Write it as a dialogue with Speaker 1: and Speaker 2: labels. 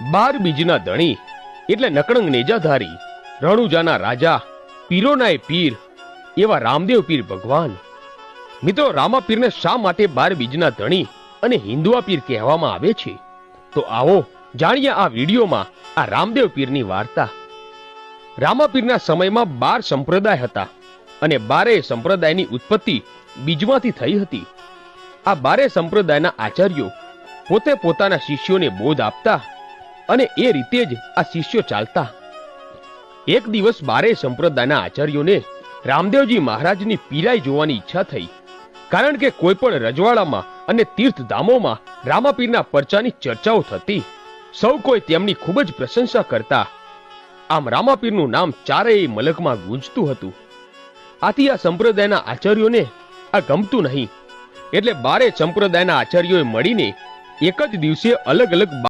Speaker 1: બાર બીજના ધણી એટલે નકળંગ નેજાધારી, રણુજાના રાજા, પીરોનાય પીર એવા રામદેવ પીર ભગવાન. મિત્રો, રામાપીરને શા માટે 12 બીજના ધણી અને હિન્દુઆ પીર કહેવામાં આવે છે? તો આવો જાણીએ આ વિડીયોમાં આ રામદેવ પીરની વાર્તા. રામાપીરના સમયમાં 12 સંપ્રદાય હતા અને 12 સંપ્રદાયની ઉત્પત્તિ બીજમાંથી થઈ હતી. આ 12 સંપ્રદાયના આચાર્યો પોતે પોતાના શિષ્યોને બોધ આપતા અને એ રીતે જ આ શિષ્યો ચાલતા. એક દિવસ 12 સંપ્રદાયના આચાર્યોને રામદેવજી મહારાજની પીરાઈ જોવાની ઈચ્છા થઈ, કારણ કે કોઈ પણ રજવાડામાં અને તીર્થધામોમાં રામાપીરના પરચાની ચર્ચાઓ થતી. સૌ કોઈ તેમની ખૂબ જ પ્રશંસા કરતા. આમ રામાપીરનું નામ ચારેય મલકમાં ગુંજતું હતું. આથી આ સંપ્રદાયના આચાર્યોને આ ગમતું નહીં, એટલે 12 સંપ્રદાયના આચાર્યોએ મળીને એક જ દિવસે અલગ અલગ